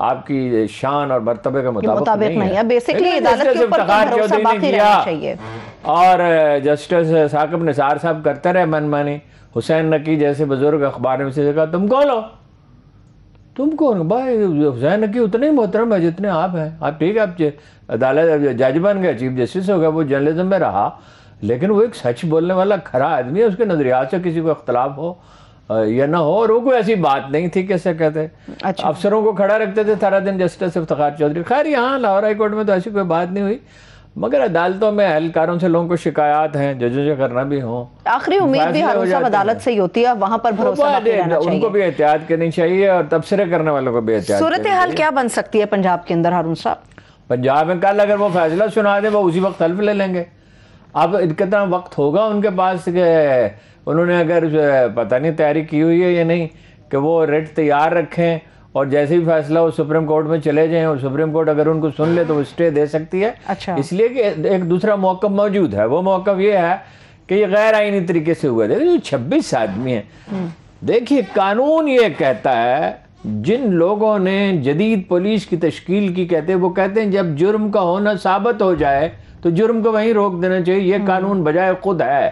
آپ کی شان اور مرتبے کے مطابق نہیں ہے. بیسکلی عدالت کے اوپر بھروسہ باقی رہنا چاہیے. اور جسٹس ثاقب نثار صاحب کرتے رہے من مانی. حسین نقی جیسے بزرگ اخبار میں سے کہا تم کون ہو؟ تم کون؟ بھائی حسین نقی اتنے ہی محترم ہے جتنے آپ ہیں. آپ ٹھیک ہے آپ عدالت جج بن گئے, چیف جسٹس ہو گئے, وہ جرنلزم میں رہا, لیکن وہ ایک سچ بولنے والا کھرا آدمی ہے. اس کے نظریات سے کسی کو اختلاف ہو یا نہ ہو, اور وہ کوئی ایسی بات نہیں تھی کیسے کہتے افسروں کو کھڑا رکھتے تھے سارا دن جسٹس افتخار چودھری. خیر یہاں لاہور ہائی کورٹ میں تو ایسی کوئی بات نہیں ہوئی, مگر عدالتوں میں اہلکاروں سے لوگوں کو شکایات ہیں, ججوں سے کرنا بھی ہوں. آخری امید بھی ہارون صاحب عدالت سے ہی ہوتی ہے, وہاں پر بھروسہ باقی رہنا چاہیے. ان کو بھی احتیاط کرنی چاہیے اور تبصرے کرنے والوں کو بھی احتیاط. صورتحال کیا بن سکتی ہے پنجاب کے اندر ہارون صاحب؟ پنجاب میں کل اگر وہ فیصلہ سنا دیں وہ اسی وقت حلف لے لیں گے. اب کتنا وقت ہوگا ان کے پاس کہ انہوں نے اگر پتہ نہیں تیاری کی ہوئی ہے یا نہیں کہ وہ ریٹ تیار رکھیں اور جیسے ہی فیصلہ وہ سپریم کورٹ میں چلے جائیں, اور سپریم کورٹ اگر ان کو سن لے تو وہ اسٹے دے سکتی ہے. اس لیے کہ ایک دوسرا موقف موجود ہے. وہ موقف یہ ہے کہ یہ غیر آئینی طریقے سے ہوا. دیکھیں 26 آدمی ہیں. دیکھیے قانون یہ کہتا ہے جن لوگوں نے جدید پولیس کی تشکیل کی کہتے ہیں, وہ کہتے ہیں جب جرم کا ہونا ثابت ہو جائے تو جرم کو وہیں روک دینا چاہیے. یہ قانون بجائے خود ہے,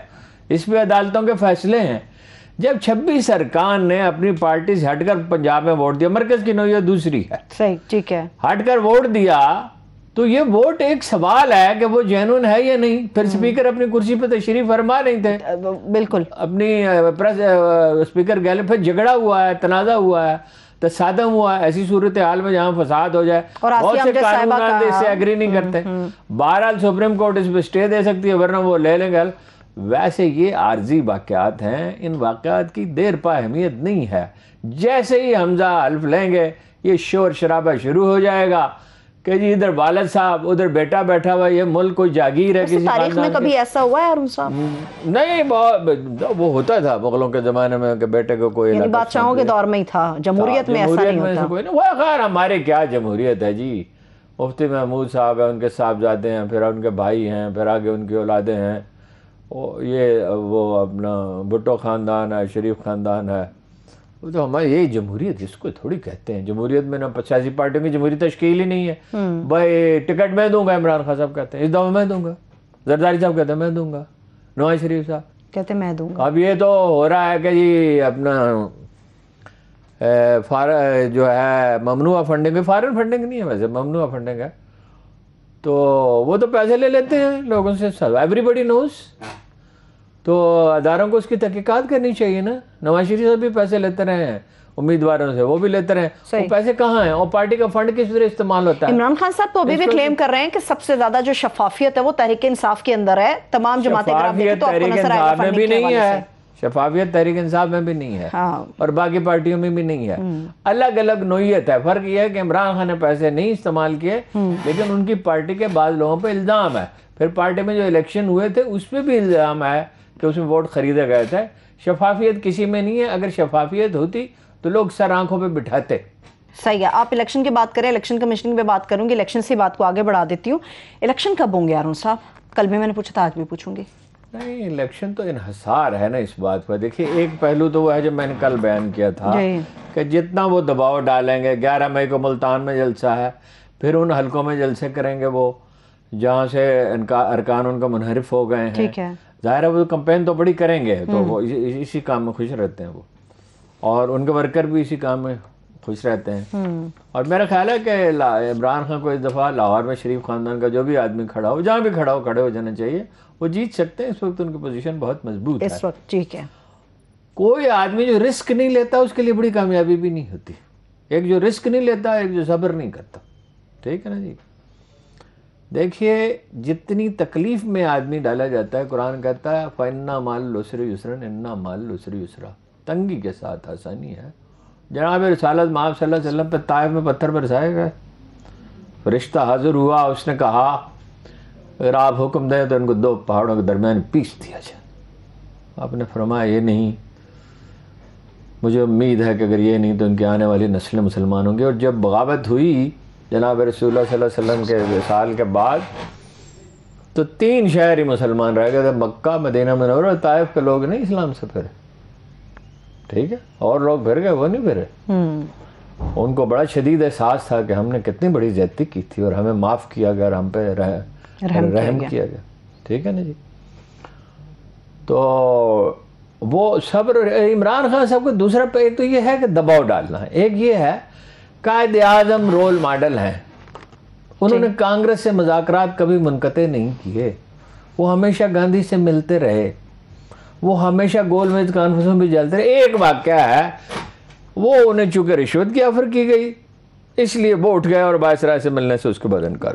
اس پہ عدالتوں کے فیصلے ہیں. جب 26 ارکان نے اپنی پارٹی سے ہٹ کر پنجاب میں ووٹ دیا, مرکز کی نوعیت دوسری ہے, صحیح ٹھیک ہے, ہٹ کر ووٹ دیا, تو یہ ووٹ ایک سوال ہے کہ وہ جینون ہے یا نہیں. پھر اسپیکر اپنی کرسی پہ تشریف فرما نہیں تھے, بالکل اپنی اسپیکر گہلوٹ, پھر جھگڑا ہوا ہے, تنازع ہوا ہے, تصادم ہوا ہے. ایسی صورتحال میں جہاں فساد ہو جائے بہت سے قانون اس سے ایگری نہیں کرتے. بہرحال سپریم کورٹ اس پہ اسٹے دے سکتی ہے, ورنہ وہ لے لیں گے. ویسے یہ عارضی واقعات ہیں, ان واقعات کی دیر پا اہمیت نہیں ہے. جیسے ہی حمزہ حلف لیں گے یہ شور شرابہ شروع ہو جائے گا کہ جی ادھر والد صاحب ادھر بیٹا بیٹھا ہوا, یہ ملک کوئی جاگیر ہے. کسی تاریخ میں کبھی ایسا ہوا ہے ہارون صاحب؟ نہیں, وہ ہوتا تھا مغلوں کے زمانے میں کہ بیٹے کو کوئی بادشاہوں کے دور میں ہی تھا, جمہوریت میں ایسا نہیں ہوتا. خیر ہمارے کیا جمہوریت ہے جی. مفتی محمود صاحب ہیں, ان کے صاحبزادے ہیں, پھر ان کے بھائی ہیں, پھر آگے ان کی اولادیں ہیں. یہ وہ اپنا بھٹو خاندان ہے, شریف خاندان ہے. وہ تو ہماری یہی جمہوریت جس کو تھوڑی کہتے ہیں. جمہوریت میں نہ 85 پارٹیوں کی جمہوری تشکیل ہی نہیں ہے. بھائی ٹکٹ میں دوں گا, عمران خان صاحب کہتے ہیں اس دفعہ میں دوں گا, زرداری صاحب کہتے ہیں میں دوں گا, نواز شریف صاحب کہتے ہیں میں دوں گا. اب یہ تو ہو رہا ہے کہ جی اپنا جو ہے ممنوع فنڈنگ, فارن فنڈنگ نہیں ہے ویسے, ممنوع فنڈنگ ہے, تو وہ تو پیسے لے لیتے ہیں لوگوں سے, ایوری بڈی نوز. تو اداروں کو اس کی تحقیقات کرنی چاہیے نا. نواز شریف صاحب بھی پیسے لیتے رہے ہیں امیدواروں سے, وہ بھی لیتے رہے ہیں. وہ پیسے کہاں ہیں, اور پارٹی کا فنڈ کس طرح استعمال ہوتا ہے؟ عمران خان صاحب تو ابھی بھی کلیم کر رہے ہیں کہ سب سے زیادہ جو شفافیت ہے وہ تحریک انصاف کے اندر ہے. تمام جماعتیں نہیں ہے, شفافیت تحریک انصاف میں بھی نہیں ہے, اور باقی پارٹیوں میں بھی نہیں ہے. الگ الگ نوعیت ہے. فرق یہ ہے کہ عمران خان نے پیسے نہیں استعمال کیے, لیکن ان کی پارٹی کے بعض لوگوں پہ الزام ہے. پھر پارٹی میں جو الیکشن ہوئے تھے اس پہ بھی الزام ہے کہ اس میں ووٹ خریدے گئے تھے. شفافیت کسی میں نہیں ہے. اگر شفافیت ہوتی تو لوگ سر آنکھوں پہ بٹھاتے. صحیح ہے. آپ الیکشن کی بات کریں, الیکشن کمیشننگ پہ بات کروں گی, الیکشن سے بات کو آگے بڑھا دیتی ہوں. الیکشن کب ہوں گے ہارون صاحب؟ کل بھی میں نے پوچھا تھا, آج بھی پوچھوں گی. نہیں, الیکشن تو انحصار ہے نا اس بات پر. دیکھیے ایک پہلو تو وہ ہے جو میں نے کل بیان کیا تھا کہ جتنا وہ دباؤ ڈالیں گے. 11 مئی کو ملتان میں جلسہ ہے, پھر ان حلقوں میں جلسے کریں گے وہ جہاں سے ان کا ارکان ان کا منحرف ہو گئے ہیں. ظاہر ہے وہ کمپین تو بڑی کریں گے, تو وہ اسی کام میں خوش رہتے ہیں وہ, اور ان کے ورکر بھی اسی کام میں خوش رہتے ہیں. اور میرا خیال ہے کہ عمران خان کو اس دفعہ لاہور میں شریف خاندان کا جو بھی آدمی کھڑا ہو, جہاں بھی کھڑا ہو, کھڑے ہو جانا چاہیے. وہ جیت سکتے ہیں. اس وقت ان کی پوزیشن بہت مضبوط ہے اس وقت. ٹھیک ہے. کوئی آدمی جو رسک نہیں لیتا اس کے لیے بڑی کامیابی بھی نہیں ہوتی. ایک جو رسک نہیں لیتا, ایک جو صبر نہیں کرتا. ٹھیک ہے نا جی. دیکھیے جتنی تکلیف میں آدمی ڈالا جاتا ہے, قرآن کہتا ہے فَإِنَّا مَعَ الْعُسْرِ يُسْرًا إِنَّا مَعَ الْعُسْرِ يُسْرًا. تنگی کے ساتھ آسانی ہے. جناب رسالت مآب صلی اللہ علیہ وسلم پہ طائف میں پتھر برسائے گئے, فرشتہ حاضر ہوا, اس نے کہا اگر آپ حکم دیں تو ان کو 2 پہاڑوں کے درمیان پیس دیا جائے. آپ نے فرمایا یہ نہیں, مجھے امید ہے کہ اگر یہ نہیں تو ان کی آنے والی نسلیں مسلمان ہوں گے. اور جب بغاوت ہوئی جناب رسول اللہ صلی اللہ علیہ وسلم کے وصال کے بعد, تو 3 شہر ہی مسلمان رہ گئے تھے, مکہ, مدینہ منورہ, طائف کے لوگ نہیں اسلام سے پھرے. ٹھیک ہے, اور لوگ پھر گئے, وہ نہیں پھرے. ان کو بڑا شدید احساس تھا کہ ہم نے کتنی بڑی زیادتی کی تھی اور ہمیں معاف کیا گیا اور ہم پہ رحم کیا گیا. ٹھیک ہے نا جی. تو وہ صبر. عمران خان صاحب کو دوسرا ایک تو یہ ہے کہ دباؤ ڈالنا ہے, ایک یہ ہے قائد اعظم رول ماڈل ہیں, انہوں نے کانگریس سے مذاکرات کبھی منقطع نہیں کیے, وہ ہمیشہ گاندھی سے ملتے رہے, وہ ہمیشہ گول میز کانفرنسوں میں بھی جلتے رہے. ایک واقعہ ہے, وہ انہیں چونکہ رشوت کی آفر کی گئی اس لیے وہ اٹھ گئے اور وائسرائے سے ملنے سے اس کے بعد انکار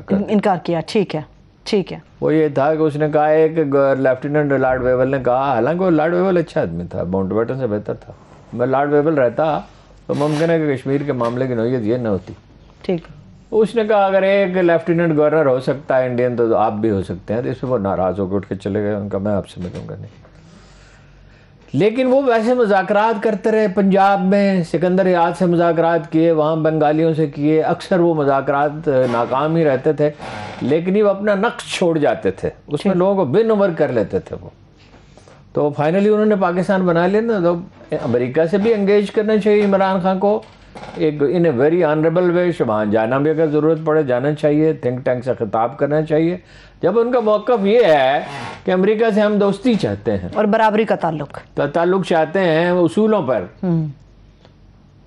کیا. ٹھیک ہے ٹھیک ہے. وہ یہ تھا کہ اس نے کہا ہے کہ لیفٹیننٹ لارڈ ویول نے کہا, حالانکہ وہ لارڈ ویول اچھا آدمی تھا, ماؤنٹ بیٹن سے بہتر تھا, میں لارڈ ویول رہتا تو ممکن ہے کہ کشمیر کے معاملے کی نوعیت یہ نہ ہوتی. ٹھیک. اس نے کہا اگر ایک لیفٹیننٹ گورنر ہو سکتا ہے انڈین تو آپ بھی ہو سکتے ہیں. تو اس پہ وہ ناراض ہو کے اٹھ کے چلے گئے, ان کا میں آپ سے ملوں گا نہیں. لیکن وہ ویسے مذاکرات کرتے رہے, پنجاب میں سکندر یاد سے مذاکرات کیے, وہاں بنگالیوں سے کیے, اکثر وہ مذاکرات ناکام ہی رہتے تھے, لیکن وہ اپنا نقش چھوڑ جاتے تھے, اس میں لوگوں کو بے نمر کر لیتے تھے وہ. تو فائنلی انہوں نے پاکستان بنا لیا نا. تو امریکہ سے بھی انگیج کرنا چاہیے عمران خان کو, ایک ان اے ویری آنریبل وے, وہاں جانا بھی اگر ضرورت پڑے جانا چاہیے, تھنک ٹینک سے خطاب کرنا چاہیے, جب ان کا موقف یہ ہے کہ امریکہ سے ہم دوستی چاہتے ہیں اور برابری کا تعلق چاہتے ہیں اصولوں پر.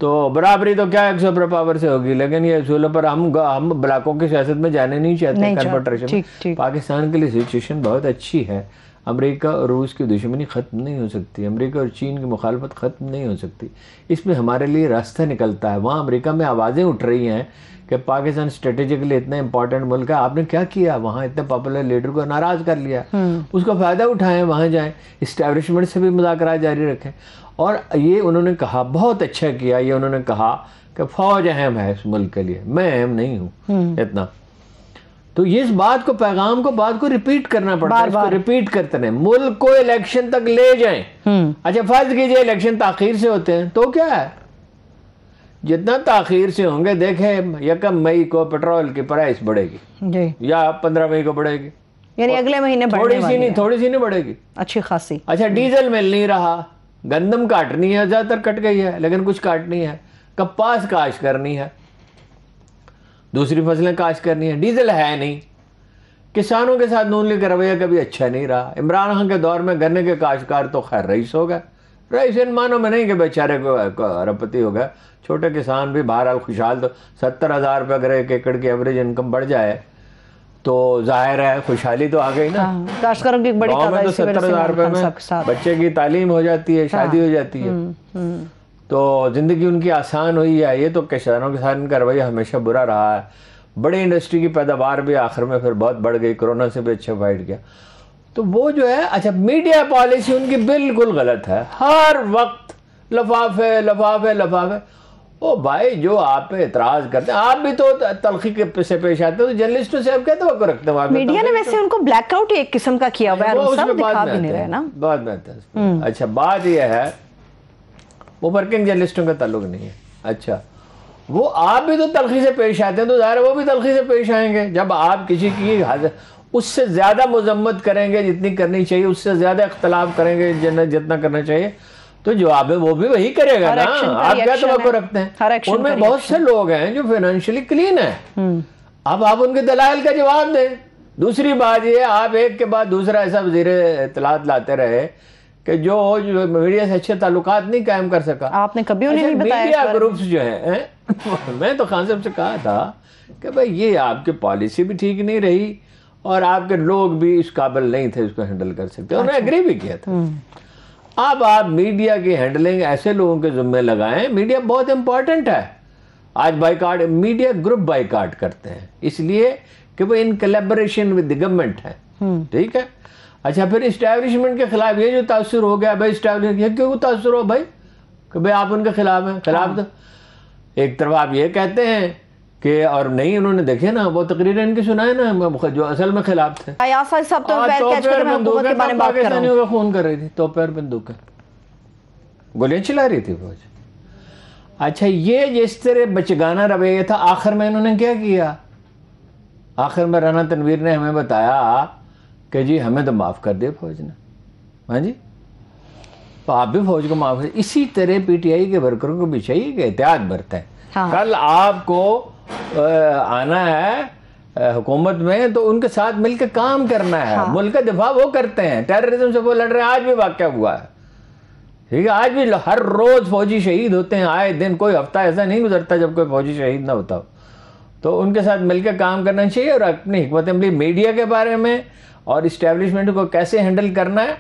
تو برابری تو کیا ایک سپر پاور سے ہوگی, لیکن یہ اصولوں پر ہم بلاکوں کی سیاست میں جانے نہیں چاہتے. کنفیڈریشن پاکستان کے لیے سچویشن بہت اچھی ہے. امریکہ اور روس کی دشمنی ختم نہیں ہو سکتی, امریکہ اور چین کی مخالفت ختم نہیں ہو سکتی. اس میں ہمارے لیے راستہ نکلتا ہے. وہاں امریکہ میں آوازیں اٹھ رہی ہیں کہ پاکستان اسٹریٹجکلی اتنا امپورٹنٹ ملک ہے, آپ نے کیا کیا, وہاں اتنے پاپولر لیڈر کو ناراض کر لیا, اس کا فائدہ اٹھائیں, وہاں جائیں, اسٹیبلشمنٹ سے بھی مذاکرات جاری رکھیں. اور یہ انہوں نے کہا, بہت اچھا کیا یہ انہوں نے کہا کہ فوج اہم ہے اس ملک کے لیے, میں اہم نہیں ہوں اتنا. تو یہ اس بات کو, پیغام کو, بات کو ریپیٹ کرنا پڑتا ہے, اس کو ریپیٹ کرتے رہیں, ملک کو الیکشن تک لے جائیں. اچھا فرض کیجئے الیکشن تاخیر سے ہوتے ہیں تو کیا ہے, جتنا تاخیر سے ہوں گے, دیکھیں 1 مئی کو پیٹرول کی پرائس بڑھے گی یا 15 مئی کو بڑھے گی, یعنی اگلے مہینے تھوڑی سی نہیں بڑھے گی, اچھی خاصی. اچھا ڈیزل مل نہیں رہا, گندم کاٹنی ہے, زیادہ تر کٹ گئی ہے لیکن کچھ کاٹنی ہے, کپاس کاشت کرنی ہے, دوسری فصلیں کاشت کرنی ہے, ڈیزل ہے نہیں. کسانوں کے ساتھ نون لیگ کا رویہ کبھی اچھا نہیں رہا. عمران خان کے دور میں گنے کے کاشتکار تو خیر رئیس ہو گئے, رئیس ان معنوں میں نہیں کہ بیچارے کو اربپتی ہو گئے, چھوٹے کسان بھی بہرحال خوشحال. تو 70,000 روپے اگر ایک ایکڑ کی ایوریج انکم بڑھ جائے تو ظاہر ہے خوشحالی تو آ گئی نا. کاشتکاروں کی ایک بڑی تعداد میں تو 70,000 روپے میں بچے کی تعلیم ہو جاتی ہے, شادی ہو جاتی ہے, تو زندگی ان کی آسان ہوئی ہے. یہ تو کسانوں کے ساتھ ان کا رویہ ہمیشہ برا رہا ہے. بڑی انڈسٹری کی پیداوار بھی آخر میں پھر بہت بڑھ گئی, کرونا سے بھی اچھا فائٹ کیا. تو وہ جو ہے, اچھا میڈیا پالیسی ان کی بالکل غلط ہے, ہر وقت لفافے لفافے لفافے. او بھائی جو آپ پہ اعتراض کرتے ہیں, آپ بھی تو تلخی سے پیش آتے ہیں, تو جرنلسٹوں سے آپ کیا توقع رکھتے ہیں؟ میڈیا نے ویسے ان کو بلیک آؤٹ ایک قسم کا کیا ہوا ہے, وہ سب دکھا بھی نہیں رہے نا. بعد میں آتا ہے. اچھا بات یہ ہے, وہ ورکنگ جرنلسٹوں کا تعلق نہیں ہے. اچھا وہ آپ بھی تو تلخی سے پیش آتے ہیں, تو ظاہر وہ بھی تلخی سے پیش آئیں گے. جب آپ کسی کی اس سے زیادہ مذمت کریں گے جتنی کرنی چاہیے, اس سے زیادہ اختلاف کریں گے جتنا کرنا چاہیے, تو جواب ہے وہ بھی وہی کرے گا نا. آپ کیا توقع رکھتے ہیں؟ ان میں بہت سے لوگ ہیں جو فائنینشلی کلین ہیں, اب آپ ان کے دلائل کا جواب دیں. دوسری بات یہ, آپ ایک کے بعد دوسرا ایسا وزیر اطلاعات لاتے رہے کہ جو میڈیا سے اچھے تعلقات نہیں قائم کر سکا. آپ نے کبھی انہیں نہیں بتایا؟ میڈیا گروپس جو ہیں, میں تو خان صاحب سے کہا تھا کہ بھائی یہ آپ کی پالیسی بھی ٹھیک نہیں رہی اور آپ کے لوگ بھی اس قابل نہیں تھے اس کو ہینڈل کر سکتے. انہوں نے ایگری بھی کیا تھا. اب آپ میڈیا کی ہینڈلنگ ایسے لوگوں کے ذمہ لگائیں. میڈیا بہت امپورٹنٹ ہے. آج بائیکاٹ, میڈیا گروپ بائیکاٹ کرتے ہیں اس لیے کہ وہ ان کولیبریشن ود دی گورنمنٹ ہے. ٹھیک ہے. اچھا پھر اسٹیبلشمنٹ کے خلاف یہ جو تاثر ہو گیا, بھائی اسٹیبلشمنٹ یہ کیوں تاثر ہو بھائی کہ بھائی آپ ان کے خلاف ہیں. خلاف تو ایک طرف آپ یہ کہتے ہیں کہ, اور نہیں انہوں نے دیکھے نا وہ تقریر ان کی سنائے نا جو اصل میں خلاف تھے. پاکستانیوں کا خون کر رہی تھی, تو پیر بندوقیں گولیاں چلا رہی تھی فوج. اچھا یہ جس طرح بچگانہ رویہ تھا, آخر میں انہوں نے کیا کیا؟ آخر میں رانا تنویر نے ہمیں بتایا کہ جی ہمیں تو معاف کر دیا فوج نے. ہاں جی, تو آپ بھی فوج کو معاف کر. اسی طرح پی ٹی آئی کے ورکروں کو بھی چاہیے کہ احتیاط برتیں. کل آپ کو آنا ہے حکومت میں تو ان کے ساتھ مل کے کام کرنا ہے. ملک کا دفاع وہ کرتے ہیں, ٹیررزم سے وہ لڑ رہے ہیں. آج بھی واقعہ ہوا ہے, ٹھیک ہے, آج بھی ہر روز فوجی شہید ہوتے ہیں, آئے دن کوئی ہفتہ ایسا نہیں گزرتا جب کوئی فوجی شہید نہ ہوتا ہو. تو ان کے ساتھ مل کے کام کرنا چاہیے, اور اپنی حکمت عملی میڈیا کے بارے میں اور اسٹیبلشمنٹ کو کیسے ہینڈل کرنا ہے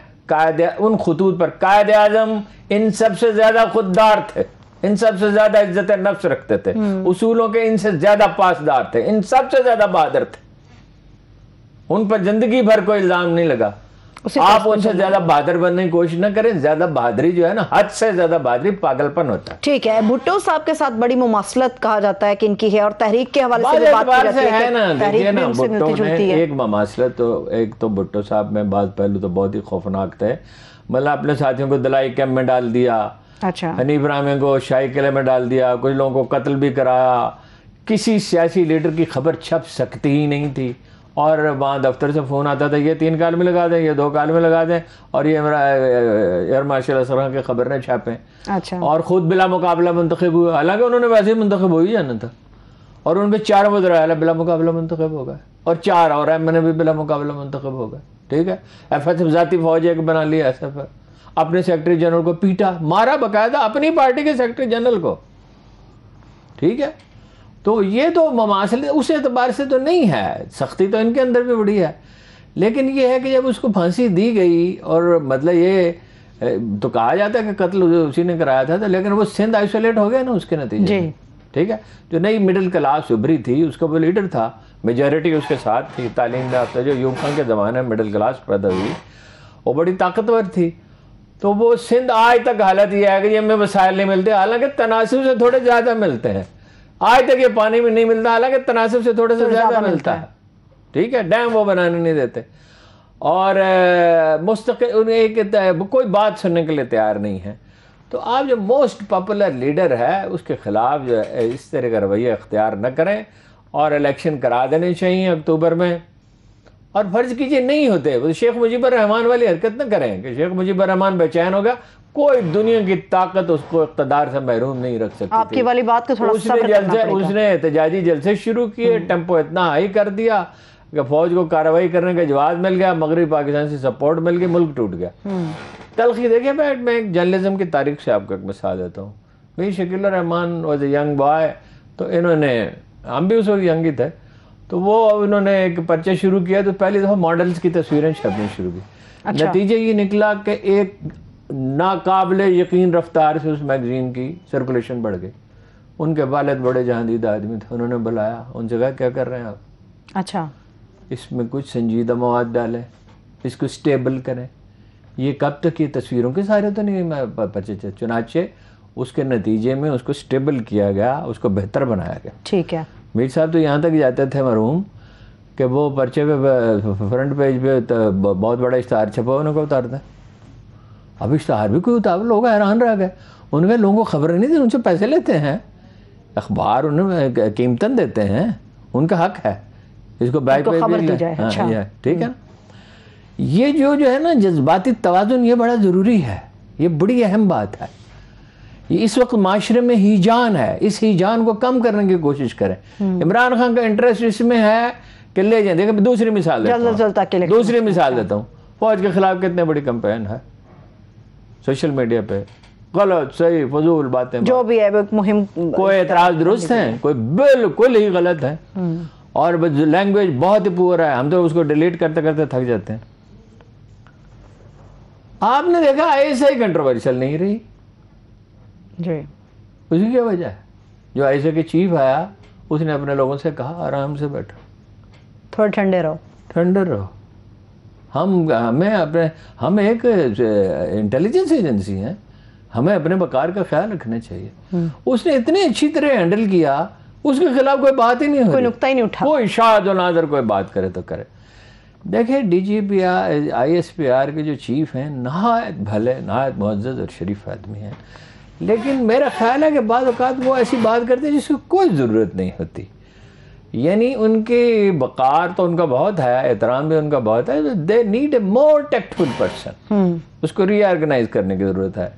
ان خطوط پر. قائد اعظم ان سب سے زیادہ خوددار تھے, ان سب سے زیادہ عزت نفس رکھتے تھے, اصولوں کے ان سے زیادہ پاسدار تھے, ان سب سے زیادہ بہادر تھے. ان پر زندگی بھر کوئی الزام نہیں لگا. آپ ان سے زیادہ بہادر بننے کی کوشش نہ کریں. زیادہ بہادری جو ہے نا, حد سے زیادہ بہادری پاگل پن ہوتا ہے. ٹھیک ہے, بھٹو صاحب کے ساتھ بڑی مماثلت کہا جاتا ہے کہ ان کی ہے, اور تحریک کے حوالے سے بھی بات کی جاتی ہے کہ تحریک بھی ان سے ملتی جلتی ہے. ایک مماثلت تو, ایک تو بھٹو صاحب میں بعض پہلو تو بہت ہی خوفناک تھے. مطلب اپنے ساتھیوں کو دلائی کیمپ میں ڈال دیا, اچھا, حنیف رحمانی کو شاہی قلعے میں ڈال دیا, کچھ لوگوں کو قتل بھی کرایا. کسی سیاسی لیڈر کی خبر چھپ سکتی ہی نہیں تھی, اور وہاں دفتر سے فون آتا تھا, یہ 3 کالمیں لگا دیں, یہ 2 کالمیں لگا دیں, اور یہ ایئر مارشل اسرار خان کی خبر نہ چھاپیں. اچھا, اور خود بلا مقابلہ منتخب ہوئے, حالانکہ انہوں نے ویسے ہی منتخب ہو ہی جانا تھا. اور ان کے 4 وزراء اعلیٰ بلا مقابلہ منتخب ہو گئے, اور 4 اور ایم نے بھی بلا مقابلہ منتخب ہو گئے. ٹھیک ہے, ایف ایس ایف ذاتی فوج ایک بنا لیا ایس ایف, اپنے سیکرٹری جنرل کو پیٹا, مارا باقاعدہ اپنی پارٹی کے سیکرٹری جنرل کو. ٹھیک ہے, تو یہ تو مماثلت اس اعتبار سے تو نہیں ہے, سختی تو ان کے اندر بھی بڑی ہے. لیکن یہ ہے کہ جب اس کو پھانسی دی گئی, اور مطلب یہ تو کہا جاتا ہے کہ قتل اسی نے کرایا تھا, لیکن وہ سندھ آئسولیٹ ہو گیا نا اس کے نتیجے میں. ٹھیک ہے, جو نئی مڈل کلاس ابھری تھی اس کا وہ لیڈر تھا, میجورٹی اس کے ساتھ تھی, تعلیم یافتہ جو ایوب خان کے زمانے میں مڈل کلاس پیدا ہوئی, وہ بڑی طاقتور تھی. تو وہ سندھ آج تک حالت یہ ہے کہ یہ ہمیں وسائل نہیں ملتے, حالانکہ تناسب سے تھوڑے زیادہ ملتے ہیں. آج تک یہ پانی بھی نہیں ملتا, حالانکہ تناسب سے تھوڑے سے زیادہ ملتا ہے. ٹھیک ہے, ڈیم وہ بنانے نہیں دیتے, اور مستقل ایک کوئی بات سننے کے لیے تیار نہیں ہے. تو آپ جو موسٹ پاپولر لیڈر ہے اس کے خلاف جو ہے اس طرح کا رویہ اختیار نہ کریں, اور الیکشن کرا دینے چاہیے اکتوبر میں. اور فرض کیجئے نہیں ہوتے, وہ شیخ مجیب الرحمان والی حرکت نہ کریں کہ شیخ مجیب الرحمان بے چین ہوگا. کوئی دنیا کی طاقت اس کو اقتدار سے محروم نہیں رکھ سکتی. آپ کی والی بات کو تھوڑا اس نے احتجاجی جلسے شروع کیے, ٹیمپو اتنا ہائی کر دیا کہ فوج کو کارروائی کرنے کا جواز مل گیا, مغربی پاکستان سے سپورٹ مل گئی, ملک ٹوٹ گیا. تلخی دیکھیں بیٹھ, میں ایک جرنلزم کی تاریخ سے آپ کو ایک مثال دیتا ہوں. بھائی شکیل الرحمان واز اے ینگ بوائے, تو انہوں نے, ہم بھی اس وقت ینگ ہی تھے, تو وہ انہوں نے ایک پرچہ شروع کیا, تو پہلی دفعہ ماڈلز کی تصویریں چھپنی شروع کی. نتیجہ یہ نکلا کہ ایک ناقابل یقین رفتار سے اس میگزین کی سرکولیشن بڑھ گئی. ان کے والد بڑے جہاندیدہ آدمی تھے, انہوں نے بلایا, ان سے کہا کیا کر رہے ہیں آپ, اچھا اس میں کچھ سنجیدہ مواد ڈالیں, اس کو سٹیبل کریں, یہ کب تک یہ تصویروں کے سارے تو نہیں پرچے. چنانچہ اس کے نتیجے میں اس کو سٹیبل کیا گیا, اس کو بہتر بنایا گیا. ٹھیک ہے, میر صاحب تو یہاں تک جاتے تھے مرحوم کہ وہ پرچے پہ فرنٹ پیج پہ بہت بڑا اشتہار چھپا انہوں کو اتار دیں. اب اشتہار بھی کوئی اتار, لوگ حیران رہ گئے. ان کے لوگوں کو خبر نہیں تھی, ان سے پیسے لیتے ہیں, اخبار انہیں قیمتاً دیتے ہیں, ان کا حق ہے اس کو بیک پیج پہ لیں. ٹھیک ہے, یہ جو ہے نا جذباتی توازن, یہ بڑا ضروری ہے, یہ بڑی اہم بات ہے. یہ اس وقت معاشرے میں ہیجان ہے, اس ہیجان کو کم کرنے کی کوشش کریں. عمران خان کا انٹرسٹ اس میں ہے کہ لے جائیں. دیکھیں دوسری مثال دیتا ہوں, فوج کے خلاف کتنے بڑی کمپین ہے سوشل میڈیا پہ, غلط صحیح فضول باتیں جو بھی ہے مہم, کوئی اعتراض درست ہیں, کوئی بالکل ہی غلط ہے, اور لینگویج بہت ہی پور ہے, ہم تو اس کو ڈیلیٹ کرتے کرتے تھک جاتے ہیں. آپ نے دیکھا ایسا ہی کنٹروورشل نہیں رہی. جی, اسی کی وجہ ہے, جو ایسے کے چیف آیا اس نے اپنے لوگوں سے کہا آرام سے بیٹھو, تھوڑے ٹھنڈے رہو. ہم ایک انٹیلیجنس ایجنسی ہیں, ہمیں اپنے وقار کا خیال رکھنا چاہیے. اس نے اتنی اچھی طرح ہینڈل کیا, اس کے خلاف کوئی بات ہی نہیں ہوئی, کوئی نقطہ ہی نہیں اٹھا, کوئی شاد و نادر کوئی بات کرے تو کرے. دیکھیں D G P R, I S P R کے جو چیف ہیں نہایت بھلے, نہایت معزز اور شریف آدمی ہیں, لیکن میرا خیال ہے کہ بعض اوقات وہ ایسی بات کرتے ہیں جس کی کوئی ضرورت نہیں ہوتی. یعنی ان کی وقار تو ان کا بہت ہے, احترام بھی ان کا بہت ہے, they need a more ٹیکٹفل person. اس کو ری آرگنائز کرنے کی ضرورت ہے.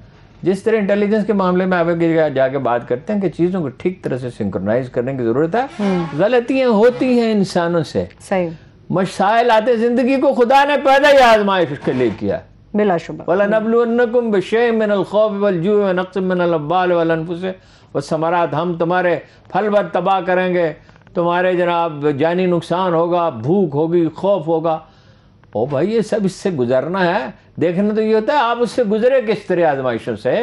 جس طرح انٹیلیجنس کے معاملے میں آپ جا کے بات کرتے ہیں کہ چیزوں کو ٹھیک طرح سے سنکرونائز کرنے کی ضرورت ہے. غلطیاں ہوتی ہیں انسانوں سے, صحیح, مسائل آتے, زندگی کو خدا نے پیدا ہی آزمائش کے لیے کیا. بلا شبہ. وَلَنَبْلُوَنَّكُمْ بِشَيْءٍ مِّنَ الْخَوْفِ وَالْجُوعِ وَنَقْصٍ مِّنَ الْأَمْوَالِ وَالْأَنفُسِ وَالثَّمَرَاتِ, ہم تمہارے پھل بھر تباہ کریں گے, تمہارے جناب جانی نقصان ہوگا, بھوک ہوگی, خوف ہوگا. او بھائی یہ سب اس سے گزرنا ہے. دیکھنا تو یہ ہوتا ہے آپ اس سے گزرے کس طرح آزمائشوں سے.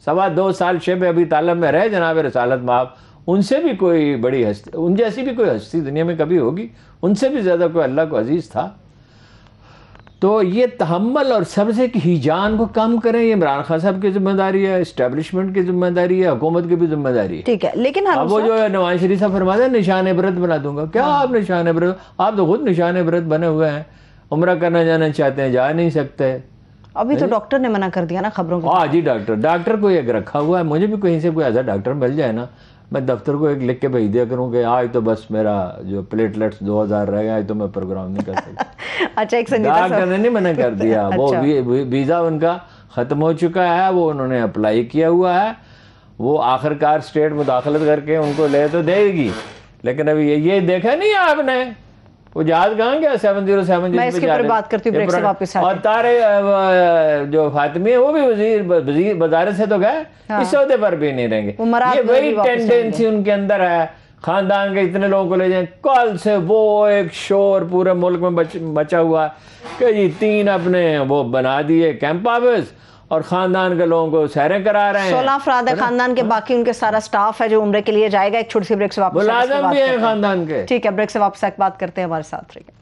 2.25 سال شیب ابی طالب میں رہے جناب رسالت مآب, ان سے بھی کوئی بڑی ہستی, ان جیسی بھی کوئی ہستی دنیا میں کبھی ہوگی, ان سے بھی زیادہ کوئی اللہ کو عزیز تھا. تو یہ تحمل اور صبر سے ہیجان کو کم کریں, یہ عمران خان صاحب کی ذمہ داری ہے, اسٹیبلشمنٹ کی ذمہ داری ہے, حکومت کی بھی ذمہ داری ہے. ٹھیک ہے, لیکن اب وہ جو نواز شریف صاحب فرماتے ہیں نشان عبرت بنا دوں گا, کیا آپ نشان عبرت, آپ تو خود نشان عبرت بنے ہوئے ہیں. عمرہ کرنا جانا چاہتے ہیں, جا نہیں سکتے. ابھی تو ڈاکٹر نے منع کر دیا نا خبروں کو. ہاں جی, ڈاکٹر کو ایک رکھا ہوا ہے. مجھے بھی کہیں سے کوئی ایسا ڈاکٹر مل جائے نا, میں دفتر کو ایک لکھ کے بھیج دیا کروں کہ آج تو بس میرا جو پلیٹلیٹس 2000 رہ گیا, آج تو میں پروگرام نہیں کر سکتا. اچھا, ایک ڈاکٹر نے نہیں منع کر دیا, وہ ویزا ان کا ختم ہو چکا ہے, وہ انہوں نے اپلائی کیا ہوا ہے, وہ آخرکار اسٹیٹ مداخلت کر کے ان کو لے تو دے گی. لیکن ابھی یہ دیکھا نہیں آپ نے وہ جہاز کہاں گیا 707 میں اس کے پر بات کرتی ہوں, بریک سے واپس اور تارے جو فاطمی ہے وہ بھی وزیر وزارت سے تو گئے, اس عہدے پر بھی نہیں رہیں گے. یہ وہی ٹینڈنسی ان کے اندر ہے, خاندان کے اتنے لوگوں کو لے جائیں. کل سے وہ ایک شور پورے ملک میں بچا ہوا ہے کہ یہ 3 اپنے وہ بنا دیے کیمپ آفس اور خاندان کے لوگوں کو سیریں کرا رہے ہیں. 16 افراد ہے خاندان کے, باقی ان کے سارا سٹاف ہے جو عمرے کے لیے جائے گا. ایک چھوٹی سی بریک سے واپس, ملازم بھی ہیں خاندان کے. ٹھیک ہے, بریک سے واپس بات کرتے ہیں, ہمارے ساتھ رہیے.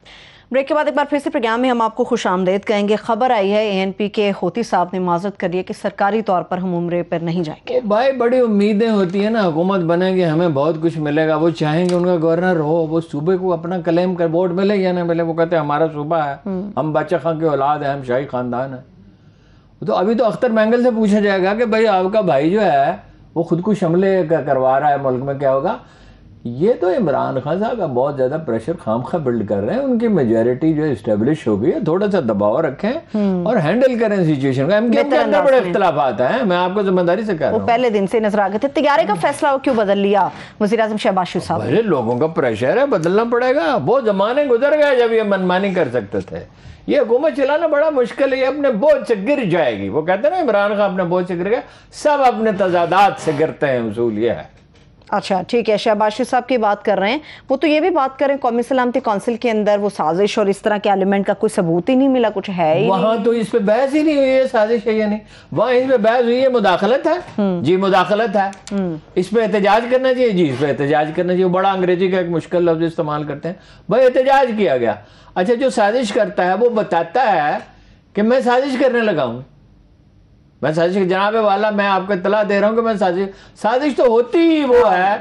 بریک کے بعد ایک بار پھر سے پروگرام میں ہم آپ کو خوش آمدید کہیں گے. خبر آئی ہے ANP کے ہوتی صاحب نے معذرت کری ہے کہ سرکاری طور پر ہم عمرے پر نہیں جائیں گے. بھائی بڑی امیدیں ہوتی ہیں نا, حکومت بنے گی ہمیں بہت کچھ ملے گا, وہ چاہیں گے ان کا گورنر ہو, وہ صوبے کو اپنا کلیم کر, ووٹ ملے یا نہ ملے, وہ کہتے ہیں ہمارا صوبہ ہے, ہم بادشاہ خان کی اولاد ہیں, ہم شاہی خاندان ہیں. تو ابھی تو اختر مینگل سے پوچھا جائے گا کہ بھائی آپ کا بھائی جو ہے وہ خود کو حملے کروا رہا ہے ملک میں, کیا ہوگا. یہ تو عمران خان صاحب کا بہت زیادہ پریشر خامخواہ بلڈ کر رہے ہیں. ان کی میجورٹی جو اسٹیبلش ہو گئی ہے, تھوڑا سا دباؤ رکھیں اور ہینڈل کریں سچویشن کو. MKM کے اندر بڑے اختلافات ہیں, میں آپ کو ذمہ داری سے کہہ رہا ہوں. وہ پہلے دن سے نظر آ گئے تھے. طیارے کا فیصلہ کیوں بدل لیا وزیر اعظم شہباز شریف صاحب؟ بھائی لوگوں کا پریشر ہے, بدلنا پڑے گا. وہ زمانے گزر گئے جب یہ منمانی کر سکتے تھے. یہ حکومت چلانا بڑا مشکل ہے, یہ اپنے بوجھ سے گر جائے گی. وہ کہتے ہیں نا عمران خان اپنے بوجھ سے گر گئے, سب اپنے تضادات سے گرتے ہیں, اصول یہ ہے. اچھا ٹھیک ہے, شہباز شریف صاحب کی بات کر رہے ہیں, وہ تو یہ بھی بات کر رہے ہیں قومی سلامتی کونسل کے اندر وہ سازش اور اس طرح کے ایلیمنٹ کا کوئی ثبوت ہی نہیں ملا, کچھ ہے ہی وہاں تو اس پہ بحث ہی نہیں ہوئی ہے سازش ہے یا نہیں. وہاں اس پہ بحث ہوئی ہے مداخلت ہے, جی مداخلت ہے, اس پہ احتجاج کرنا چاہیے, جی اس پہ احتجاج کرنا چاہیے. بڑا انگریزی کا ایک مشکل لفظ استعمال کرتے ہیں, بھائی احتجاج کیا گیا. اچھا جو سازش کرتا ہے وہ بتاتا ہے کہ میں سازش کرنے لگا ہوں, میں سازش, جناب والا میں آپ کو اطلاع دے رہا ہوں کہ میں سازش تو ہوتی ہی وہ ہے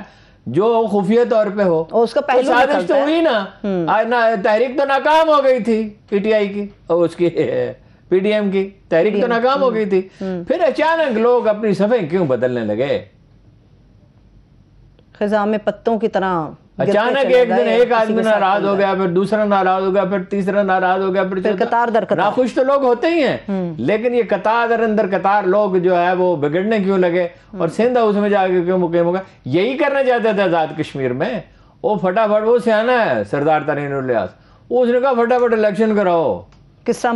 جو خفیہ طور پہ ہو. اس کا پہلو سازش تو ہوئی نا, تحریک تو ناکام ہو گئی تھی PTI کی, اور اس کی PDM کی تحریک تو ناکام ہو گئی تھی. پھر اچانک لوگ اپنی صفیں کیوں بدلنے لگے؟ خزاں میں پتوں کی طرح اچانک ایک دن ایک آدمی ناراض ہو گیا, پھر دوسرا ناراض ہو گیا, پھر تیسرا ناراض ہو گیا, پھر قطار در قطار. ناخوش تو لوگ ہوتے ہی ہیں, لیکن یہ قطار در اندر قطار لوگ جو ہے وہ بگڑنے کیوں لگے, اور سندھ ہاؤس میں جا کے کیوں مقیم ہو گیا. یہی کرنا چاہتے تھے آزاد کشمیر میں. وہ فٹافٹ, وہ سیانا ہے سردار ترین الیاس, اس نے کہا فٹافٹ الیکشن کراؤ, قصہ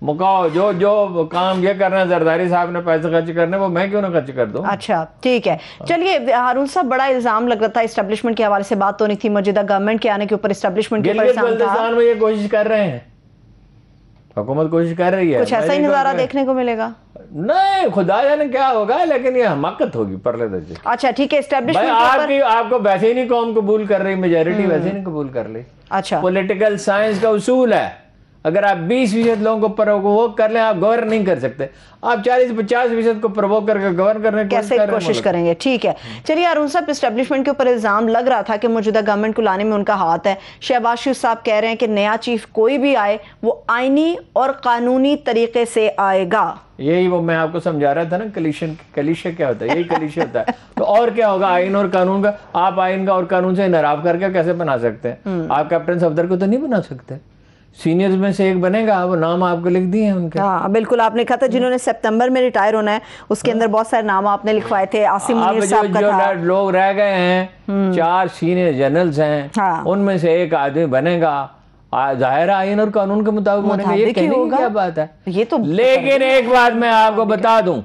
مکاؤ, جو کام یہ کرنا ہے زرداری صاحب نے پیسے خرچ کرنے, وہ میں کیوں نہ خرچ کر دوں. اچھا ٹھیک ہے, چلیے ہارون صاحب بڑا الزام لگ رہا تھا اسٹیبلشمنٹ کے حوالے سے, بات تو نہیں تھی موجودہ گورنمنٹ کے آنے کے اوپر اسٹیبلشمنٹ کے اوپر بلتستان میں یہ کوشش کر رہے ہیں, حکومت کوشش کر رہی ہے. کچھ ایسا ہی نظارہ دیکھنے کو ملے گا؟ نہیں, خدا جانے کیا ہوگا, لیکن یہ حماقت ہوگی پرلے درجے. اچھا ٹھیک ہے, اسٹیبلشمنٹ آپ کو ویسے ہی نہیں قوم قبول کر رہی, میجورٹی ویسے ہی نہیں قبول کر لی. اچھا, پولیٹیکل سائنس کا اصول ہے, اگر آپ 20% لوگوں کو پرووک کر لیں آپ گورن نہیں کر سکتے. آپ 40-50% کو پرووک کر کے گورن کرنے کی کیسے کوشش کریں گے. ٹھیک ہے, چلیے ہارون صاحب اسٹیبلشمنٹ کے اوپر الزام لگ رہا تھا کہ موجودہ گورنمنٹ کو لانے میں ان کا ہاتھ ہے. شہباز شریف صاحب کہہ رہے ہیں کہ نیا چیف کوئی بھی آئے وہ آئینی اور قانونی طریقے سے آئے گا. یہی وہ میں آپ کو سمجھا رہا تھا نا, کلیشہ کیا ہوتا ہے, یہی کلیشہ ہوتا ہے. تو اور کیا ہوگا آئین اور قانون کا, آپ آئین کا اور قانون سے انحراف کر کے کیسے بنا سکتے ہیں؟ آپ کیپٹن صفدر کو تو نہیں بنا سکتے, سینئرز میں سے ایک بنے گا, وہ نام آپ کو لکھ دیے ہیں ان کے. ہاں بالکل, آپ نے کہا تھا جنہوں نے سپتمبر میں ریٹائر ہونا ہے, اس کے اندر بہت سارے نام آپ نے لکھوائے تھے. عاصم منیر صاحب کا تھا. جو لوگ رہ گئے ہیں 4 سینئر جنرلز ہیں, ان میں سے ایک آدمی بنے گا, ظاہر آئین اور قانون کے مطابق بنے گا. یہ کہنے کی کیا بات ہے؟ یہ تو لیکن ایک بات میں آپ کو بتا دوں,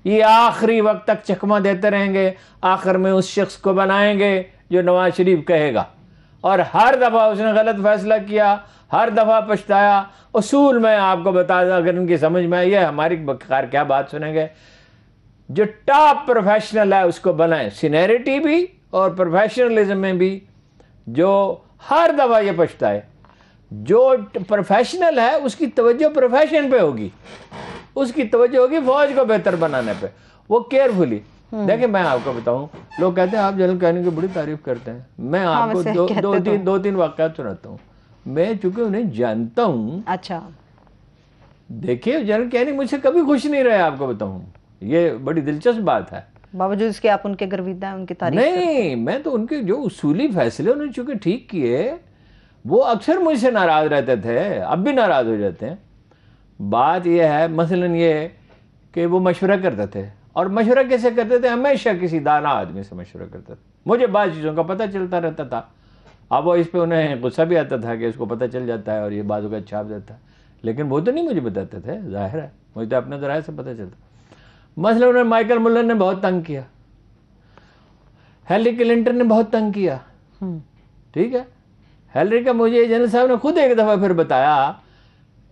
یہ آخری وقت تک چکمہ دیتے رہیں گے, آخر میں اس شخص کو بنائیں گے جو نواز شریف کہے گا, اور ہر دفعہ اس نے غلط فیصلہ کیا, ہر دفعہ پچھتایا. اصول میں آپ کو بتا دوں, اگر ان کی سمجھ میں آئی ہے, ہماری بخار کیا بات سنیں گے, جو ٹاپ پروفیشنل ہے اس کو بنائیں, سینیرٹی بھی اور پروفیشنلزم میں بھی, جو ہر دفعہ یہ پچھتائے. جو پروفیشنل ہے اس کی توجہ پروفیشن پہ ہوگی, اس کی توجہ ہوگی فوج کو بہتر بنانے پہ, وہ کیئرفلی. دیکھیں میں آپ کو بتاؤں, لوگ کہتے ہیں آپ جنرل کیانی کی بڑی تعریف کرتے ہیں, میں آپ کو دو تین واقعات سناتا ہوں. میں چونکہ انہیں جانتا ہوں. اچھا دیکھیے جنرل کیانی مجھ سے کبھی خوش نہیں رہے, آپ کو بتاؤں, یہ بڑی دلچسپ بات ہے. باوجود اس کے آپ ان کے گرویدہ ہیں, ان کی تعریف نہیں, میں تو ان کے جو اصولی فیصلے انہوں نے چونکہ ٹھیک کیے, وہ اکثر مجھ سے ناراض رہتے تھے, اب بھی ناراض ہو جاتے ہیں. بات یہ ہے مثلاً یہ کہ وہ مشورہ کرتے تھے, اور مشورہ کیسے کرتے تھے, ہمیشہ کسی دانا آدمی سے مشورہ کرتے تھے. مجھے بعض چیزوں کا پتہ چلتا رہتا تھا, اب وہ اس پہ انہیں غصہ بھی آتا تھا کہ اس کو پتہ چل جاتا ہے اور یہ بازو کا چھاپ دیتا ہے, لیکن وہ تو نہیں مجھے بتاتے تھے, ظاہر ہے مجھے تو اپنے ذرائع سے پتہ چلتا. مثلا انہیں مائیکل ملر نے بہت تنگ کیا, ہیلری کلنٹن نے بہت تنگ کیا, ٹھیک ہے. ہیلری کا مجھے جنرل صاحب نے خود ایک دفعہ پھر بتایا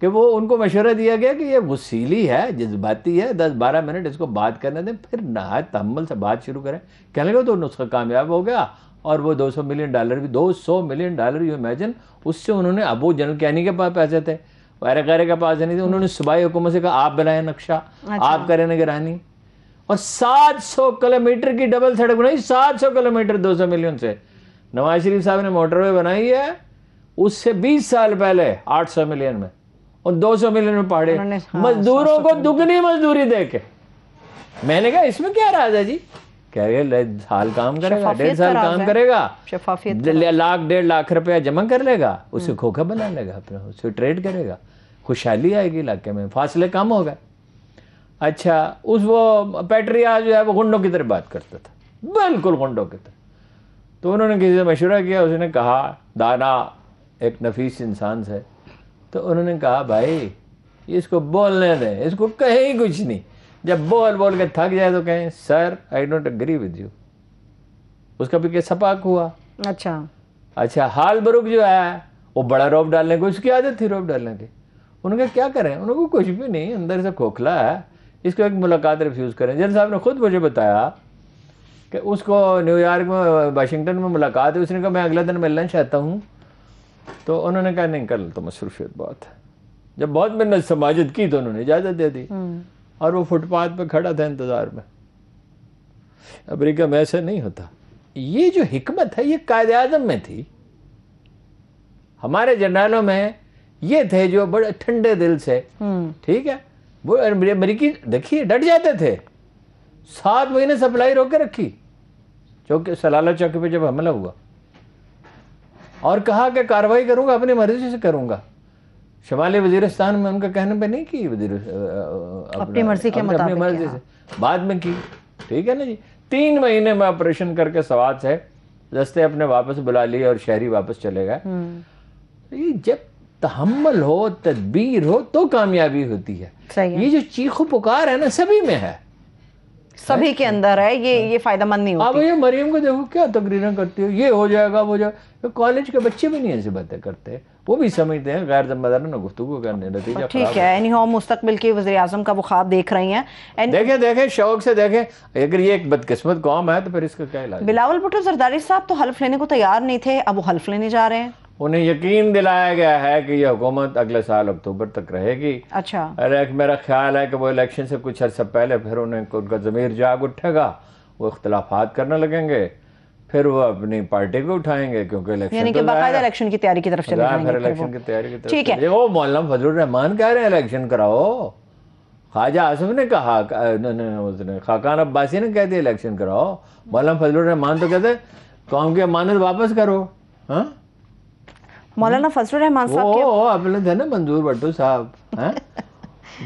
کہ وہ ان کو مشورہ دیا گیا کہ یہ غصیلی ہے, جذباتی ہے, 10-12 منٹ اس کو بات کرنے دیں, پھر نہایت تحمل سے بات شروع کریں. کہنے لگا تو نسخہ کامیاب ہو گیا, اور وہ $200 ملین بھی, $200 ملین, یو امیجن. اس سے انہوں نے, اب وہ جنرل کیانی کے پاس پیسے تھے, وغیرہ غیرہ کے پاس نہیں تھے, انہوں نے صوبائی حکومت سے کہا آپ بنائیں نقشہ, آپ کریں نگرانی, اور 700 کلومیٹر کی ڈبل سڑک بنائی. 700 کلومیٹر 200 ملین سے. نواز شریف صاحب نے موٹر وے بنائی ہے اس سے 20 سال پہلے 800 ملین میں, اور 200 ملین میں پہاڑے. مزدوروں کو دگنی مزدوری دے کے. میں نے کہا اس میں کیا راز ہے جی, کہہ رہے سال کام کرے گا, 1.5 سال کام کرے گا, $1.5 لاکھ روپیہ جمع کر لے گا, اسے کھوکھا بنا لے گا اپنا, اسے ٹریڈ کرے گا, خوشحالی آئے گی علاقے میں, فاصلے کم ہو گئے. اچھا, اس وہ پیٹریا جو ہے وہ غنڈوں کی طرح بات کرتا تھا, بالکل غنڈوں کی طرح. تو انہوں نے کسی سے مشورہ کیا, اس نے کہا, دانا ایک نفیس انسان سے, تو انہوں نے کہا بھائی اس کو بولنے دیں, اس کو کہیں کچھ نہیں, جب بول کے تھک جائے تو کہیں sir I don't agree with you. اس کا بھی کہ سپاک ہوا. اچھا, ہال بروک جو ہے وہ بڑا روپ ڈالنے کو, اس کی عادت تھی روپ ڈالنے کی. انہوں نے کہا کیا کریں, انہوں کو کچھ بھی نہیں, اندر سے کھوکھلا ہے, اس کو ایک ملاقات ریفیوز کریں. جنرل صاحب نے خود مجھے بتایا کہ اس کو نیو یارک میں, واشنگٹن میں ملاقات ہے, اس نے کہا میں اگلے دن ملنا چاہتا ہوں. تو انہوں نے کہا نہیں کل تو مصروفیت بہت ہے. جب بہت محنت سماجت کی تو انہوں نے اجازت دے دی, اور وہ فٹ پاتھ پہ کھڑا تھا انتظار میں. امریکہ میں ایسا نہیں ہوتا. یہ جو حکمت ہے یہ قائد اعظم میں تھی, ہمارے جنرلوں میں یہ تھے جو بڑے ٹھنڈے دل سے, ٹھیک ہے, وہ امریکی دیکھیے ڈٹ جاتے تھے. 7 مہینے سپلائی روک کے رکھی چوکے, سلالہ چوکی پہ جب حملہ ہوا, اور کہا کہ کارروائی کروں گا اپنی مرضی سے کروں گا. شمالی وزیرستان میں ان کا کہنے پہ نہیں کی, اپنی مرضی کے مطابق, اپنی مرضی سے بعد میں کی, ٹھیک ہے نا جی. 3 مہینے میں آپریشن کر کے سوات سے دستے اپنے واپس بلا لیے اور شہری واپس چلے گئے. یہ جب تحمل ہو, تدبیر ہو تو کامیابی ہوتی ہے. یہ جو چیخ و پکار ہے نا سبھی میں ہے, سبھی کے اندر ہے, یہ فائدہ مند نہیں ہوتی. اب یہ مریم کو دیکھو کیا تقریریں کرتی ہو, یہ ہو جائے گا وہ جائے گا. کالج کے بچے بھی نہیں ایسی باتیں کرتے, وہ بھی سمجھتے ہیں غیر ذمہ دارانہ گفتگو کرنے, نتیجہ ٹھیک ہے. اینی ہاؤ مستقبل کے وزیر اعظم کا وہ خواب دیکھ رہی ہیں. دیکھیں شوق سے دیکھیں, اگر یہ ایک بدقسمت قوم ہے تو پھر اس کا کیا علاج. بلاول بھٹو زرداری صاحب تو حلف لینے کو تیار نہیں تھے, اب وہ حلف لینے جا رہے ہیں. انہیں یقین دلایا گیا ہے کہ یہ حکومت اگلے سال اکتوبر تک رہے گی. اچھا, میرا خیال ہے کہ وہ الیکشن سے کچھ عرصہ پہلے پھر ان کا ضمیر جاگ اٹھے گا, وہ اختلافات کرنے لگیں گے, پھر وہ اپنی پارٹی کو اٹھائیں گے, کیونکہ الیکشن یعنی کہ باقاعدہ الیکشن کی تیاری کی طرف چلے جائیں گے. الیکشن کی تیاری کی طرف, ٹھیک ہے. وہ مولانا فضل الرحمان کہہ رہے ہیں الیکشن کراؤ, خواجہ آصف نے کہا, خاقان عباسی نے کہہ دیا الیکشن کراؤ, مولانا فضل الرحمان تو کہتے قوم کی امانت واپس کرو. ہاں, مولانا فضل الرحمان صاحب وہ اپنے تھے نا منظور بھٹو صاحب،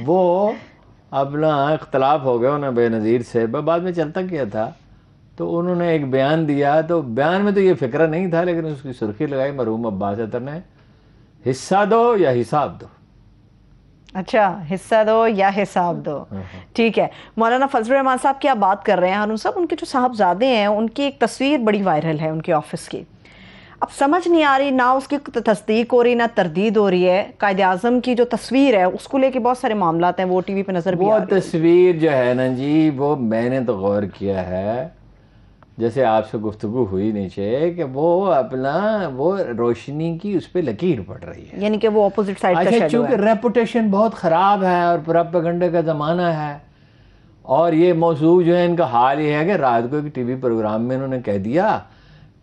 وہ اپنا اختلاف ہو گیا انہیں بے نظیر سے، بعد میں چلتا کیا تھا، تو انہوں نے ایک بیان دیا، تو بیان میں تو یہ فکرہ نہیں تھا، لیکن اس کی سرخی لگائی مرحوم عباس اطہر نے، حصہ دو یا حساب دو. اچھا، حصہ دو یا حساب دو. ٹھیک ہے. مولانا فضل الرحمان صاحب کی آپ بات کر رہے ہیں، ہارون صاحب ان کے جو صاحبزادے ہیں ان کی ایک تصویر بڑی وائرل ہے ان کے آفس کی. اب سمجھ نہیں آ رہی، نہ اس کی تصدیق ہو رہی نہ تردید ہو رہی ہے. قائد اعظم کی جو تصویر ہے اس کو لے کے بہت سارے معاملات ہیں، وہ ٹی وی پہ نظر بھی آ رہی ہے. وہ تصویر جو ہے نا جی، وہ میں نے تو غور کیا ہے، جیسے آپ سے گفتگو ہوئی نیچے، کہ وہ اپنا وہ روشنی کی اس پہ لکیر پڑ رہی ہے، یعنی کہ وہ اپوزٹ سائڈ کا اچھا، شیڈو ہے. چونکہ ریپوٹیشن بہت خراب ہے اور پروپیگنڈے کا زمانہ ہے، اور یہ موضوع جو ہے ان کا حال یہ ہے کہ رات کو ایک ٹی وی پروگرام میں انہوں نے کہہ دیا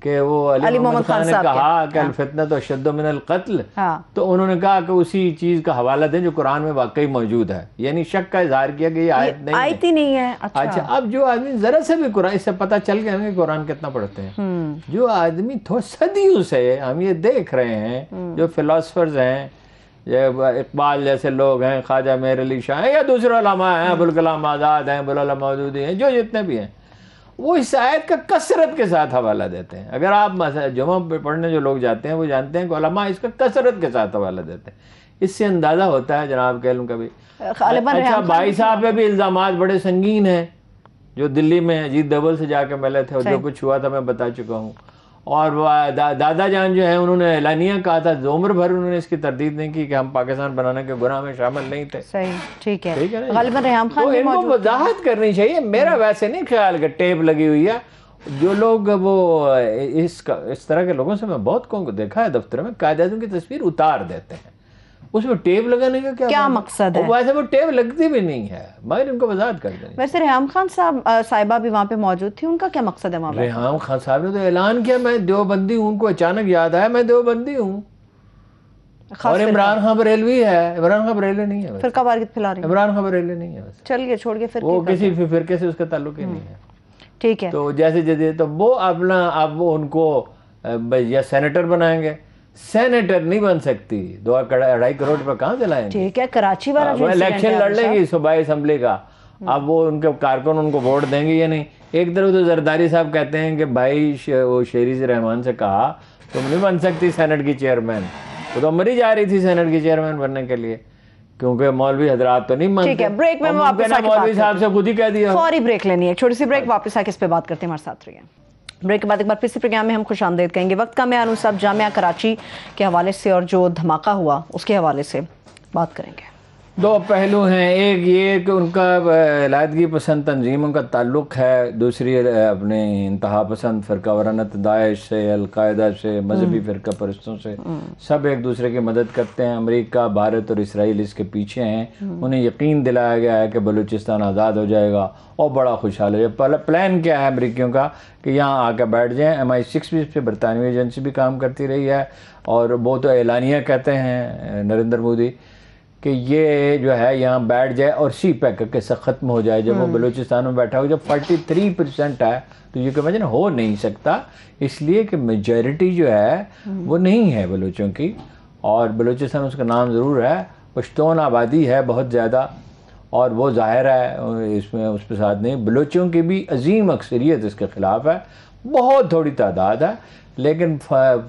کہ وہ علی محمد خان نے کہا کہ الفتنۃ اشد من القتل، تو انہوں نے کہا کہ اسی چیز کا حوالہ دیں جو قرآن میں واقعی موجود ہے، یعنی شک کا اظہار کیا کہ یہ آیت ہی نہیں ہے. اچھا، اب جو آدمی ذرا سے بھی قرآن، اس سے پتہ چل گیا کہ قرآن کتنا پڑھتے ہیں، جو آدمی صدیوں سے ہم یہ دیکھ رہے ہیں، جو فلاسفرز ہیں، اقبال جیسے لوگ ہیں، خواجہ مہر علی شاہ ہیں، یا دوسرے علماء ہیں، ابوالکلام آزاد ہیں، ابوالعلا مودودی ہیں، جو جتنے بھی ہیں، وہ اس آیت کا کثرت کے ساتھ حوالہ دیتے ہیں. اگر آپ جمعہ پڑھنے جو لوگ جاتے ہیں وہ جانتے ہیں کہ علماء اس کا کثرت کے ساتھ حوالہ دیتے ہیں. اس سے اندازہ ہوتا ہے جناب کہہ لوں کبھی. اچھا، بھائی صاحب پہ بھی الزامات بڑے سنگین ہیں، جو دلی میں اجیت دوول سے جا کے ملے تھے، جو کچھ ہوا تھا میں بتا چکا ہوں. اور دادا جان جو ہیں انہوں نے اعلانیہ کہا تھا، عمر بھر انہوں نے اس کی تردید نہیں کی کہ ہم پاکستان بنانے کے گناہ میں شامل نہیں تھے. صحیح، ٹھیک ہے. غالباً ریحام خان تو ان کو وضاحت کرنی چاہیے. میرا ویسے نہیں خیال کہ ٹیپ لگی ہوئی ہے. جو لوگ وہ اس طرح کے لوگوں سے میں بہت کو دیکھا ہے دفتر میں، قائد اعظم کی تصویر اتار دیتے ہیں، اس میں ٹیپ لگانے کا کیا مقصد ہے؟ ویسے وہ ٹیپ لگتی بھی نہیں ہے، مگر ان کو وضاحت کر دیں. ویسے ریحام خان صاحبہ بھی وہاں پہ موجود تھی، ان کا کیا مقصد ہے وہاں پہ؟ ریحام خان صاحب نے تو اعلان کیا میں دیوبندی ہوں، ان کو اچانک یاد آیا میں دیوبندی ہوں. اور عمران خان بریلوی ہے. عمران خان بریلوی نہیں ہے، فرقہ واریت پھیلا رہی ہے. عمران خان بریلوی نہیں ہے، چلیے چھوڑ کے وہ کسی فرقے سے اس کا تعلق ہی نہیں ہے. ٹھیک ہے. تو جیسے جیسے تو وہ اپنا اب وہ ان کو یا سینیٹر بنائیں گے. سینیٹر نہیں بن سکتی، 2.5 کروڑ روپے کہاں سے لائیں گے؟ ٹھیک ہے. کراچی والا جو الیکشن لڑ لیں گی صوبائی اسمبلی کا، اب وہ ان کے کارکن ان کو ووٹ دیں گے یا نہیں. ایک طرف تو زرداری صاحب کہتے ہیں کہ بھائی وہ شیری رحمان سے کہا تم نہیں بن سکتی سینٹ کی چیئرمین، وہ تو مری جا رہی تھی سینٹ کی چیئرمین بننے کے لیے، کیونکہ مولوی حضرات تو نہیں مانتے. ٹھیک ہے، بریک میں واپس آ کے مولوی صاحب سے خود ہی کہہ دیا. فوری بریک لینی ہے، چھوٹی سی بریک، واپس آ کے اس پہ بات کرتے ہیں. ہمارے ساتھ رہیے. بریک کے بعد ایک بار پھر سے پروگرام میں ہم خوش آمدید کہیں گے. وقت کم ہے، ہارون صاحب جامعہ کراچی کے حوالے سے اور جو دھماکہ ہوا اس کے حوالے سے بات کریں گے. دو پہلو ہیں، ایک یہ کہ ان کا علیحدگی پسند تنظیموں کا تعلق ہے، دوسری اپنے انتہا پسند فرقہ وارانت داعش سے، القاعدہ سے، مذہبی فرقہ پرستوں سے، سب ایک دوسرے کی مدد کرتے ہیں. امریکہ، بھارت اور اسرائیل اس کے پیچھے ہیں. انہیں یقین دلایا گیا ہے کہ بلوچستان آزاد ہو جائے گا اور بڑا خوشحال ہو جائے. پلان کیا ہے امریکیوں کا کہ یہاں آ کے بیٹھ جائیں. MI6 بھی اس پہ برطانوی ایجنسی بھی کام کرتی رہی ہے، اور وہ تو اعلانیہ کہتے ہیں نریندر مودی کہ یہ جو ہے یہاں بیٹھ جائے اور سی پیک کے سے ختم ہو جائے. جب وہ بلوچستان میں بیٹھا ہو، جب 43% ہے تو یہ کہ وجہ ہو نہیں سکتا، اس لیے کہ میجورٹی جو ہے وہ نہیں ہے بلوچوں کی، اور بلوچستان اس کا نام ضرور ہے، پشتون آبادی ہے بہت زیادہ، اور وہ ظاہر ہے اس میں اس کے ساتھ نہیں. بلوچوں کی بھی عظیم اکثریت اس کے خلاف ہے، بہت تھوڑی تعداد ہے، لیکن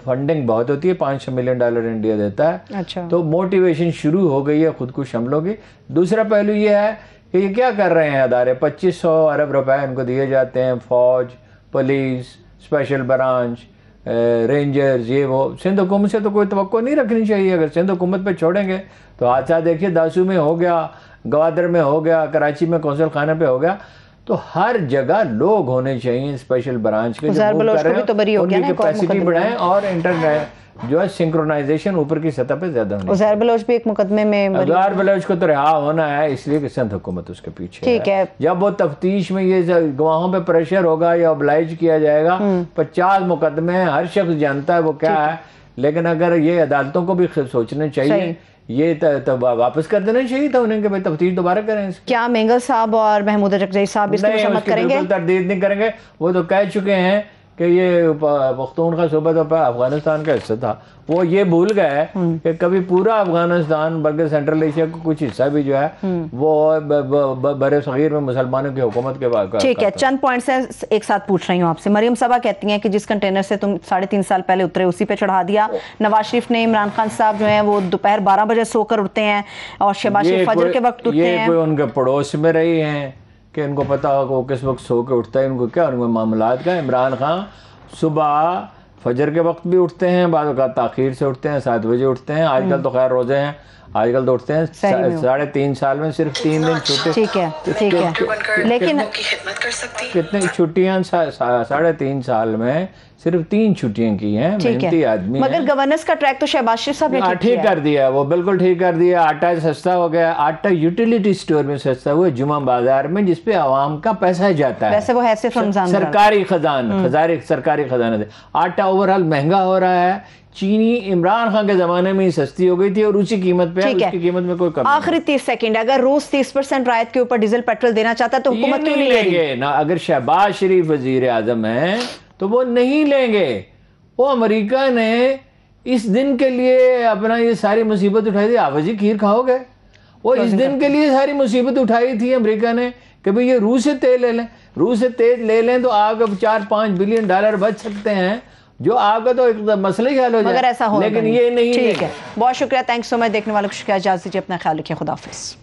فنڈنگ بہت ہوتی ہے. $500 ملین انڈیا دیتا ہے. اچھا، تو موٹیویشن شروع ہو گئی ہے خود کش حملوں کی. دوسرا پہلو یہ ہے کہ یہ کیا کر رہے ہیں ادارے، 2500 ارب روپے ان کو دیے جاتے ہیں، فوج، پولیس، اسپیشل برانچ، رینجرز، یہ وہ. سندھ حکومت سے تو کوئی توقع نہیں رکھنی چاہیے. اگر سندھ حکومت پہ چھوڑیں گے تو حادثہ دیکھیے داسو میں ہو گیا، گوادر میں ہو گیا، کراچی میں قونصل خانہ پہ ہو گیا. تو ہر جگہ لوگ ہونے چاہیے اسپیشل برانچ کے جو موو کر رہے ہیں، ان کی کیپیسٹی بڑھائیں، اور جو ہے سنکرونائزیشن اوپر کی سطح پہ زیادہ ہونی. عزیر بلوچ بھی ایک مقدمے میں، عزیر بلوچ کو تو رہا ہونا ہے، اس لیے کہ سندھ حکومت اس کے پیچھے ہے. جب وہ تفتیش میں یہ گواہوں پہ پریشر ہوگا یا اوبلائج کیا جائے گا، 50 مقدمے ہیں، ہر شخص جانتا ہے وہ کیا ہے. لیکن اگر یہ عدالتوں کو بھی سوچنا چاہیے، یہ واپس کر دینا چاہیے تھا انہیں کہ بھائی تفتیش دوبارہ کریں. کیا مینگل صاحب اور محمود چکزئی صاحب اس کی مذمت کریں گے؟ تردید نہیں کریں گے. وہ تو کہہ چکے ہیں کہ یہ پختونخوا صوبہ تو افغانستان کا حصہ تھا. وہ یہ بھول گئے کہ کبھی پورا افغانستان بلکہ سینٹرل ایشیا کا کچھ حصہ بھی جو ہے وہ بر صغیر میں مسلمانوں کی حکومت کے بعد. ٹھیک ہے, چند پوائنٹس ہیں ایک ساتھ پوچھ رہی ہوں آپ سے. مریم صبا کہتی ہیں کہ جس کنٹینر سے تم 3.5 سال پہلے اترے اسی پہ چڑھا دیا. نواز شریف نے عمران خان صاحب جو ہیں وہ دوپہر 12 بجے سو کر اٹھتے ہیں اور شہباز شریف فجر کے وقت اٹھتے ہیں. یہ کوئی ان کے پڑوس میں رہی ہیں کہ ان کو پتا ہو کہ وہ کس وقت سو کے اٹھتا ہے, ان کو کیا ان کو معاملات کا. عمران خان صبح فجر کے وقت بھی اٹھتے ہیں, بعض اوقات تاخیر سے اٹھتے ہیں, 7 بجے اٹھتے ہیں. آج کل تو خیر روزے ہیں, آج کل تو اٹھتے ہیں. 3.5 سال میں صرف 3 دن چھٹے. ٹھیک ہے, لیکن کتنے چھٹیاں 3.5 سال میں صرف 3 چھٹیاں کی ہیں. محنتی آدمی ہیں. مگر گورننس کا ٹریک تو شہباز شریف صاحب نے ٹھیک کر دیا, وہ بالکل ٹھیک کر دیا. آٹا سستا ہو گیا, آٹا یوٹیلیٹی سٹور میں سستا ہوا, جمعہ بازار میں جس پہ عوام کا پیسہ جاتا ہے. ویسے وہ ہے صرف رمضان سرکاری خزانہ سے آٹا اوور آل مہنگا ہو رہا ہے. چینی عمران خان کے زمانے میں ہی سستی ہو گئی تھی اور اسی قیمت پہ ہے, اس کی قیمت میں کوئی کمی نہیں. آخری 30 سیکنڈ, اگر روز 30% رعایت کے اوپر ڈیزل پیٹرول دینا چاہتا ہے تو حکومت کیوں نہیں لے گی؟ نا اگر شہباز شریف وزیر اعظم ہیں تو وہ نہیں لیں گے. وہ امریکہ نے اس دن کے لیے اپنا یہ ساری مصیبت اٹھائی تھی. آپ جی کھیر کھاؤ گے؟ وہ اس دن کے لیے ساری مصیبت اٹھائی تھی امریکہ نے کہ بھئی یہ روس سے تیل لے لیں, روس سے تیل لے لیں تو آپ کو $4-5 بلین بچ سکتے ہیں, جو آپ کا تو ایک مسئلہ ہی حل ہو جائے. مگر ایسا ہو لیکن یہ نہیں. ٹھیک ہے, بہت شکریہ, تھینک سو مچ. دیکھنے والوں کو شکریہ, اجازت دیجیے, اپنا خیال رکھیے, خدا حافظ.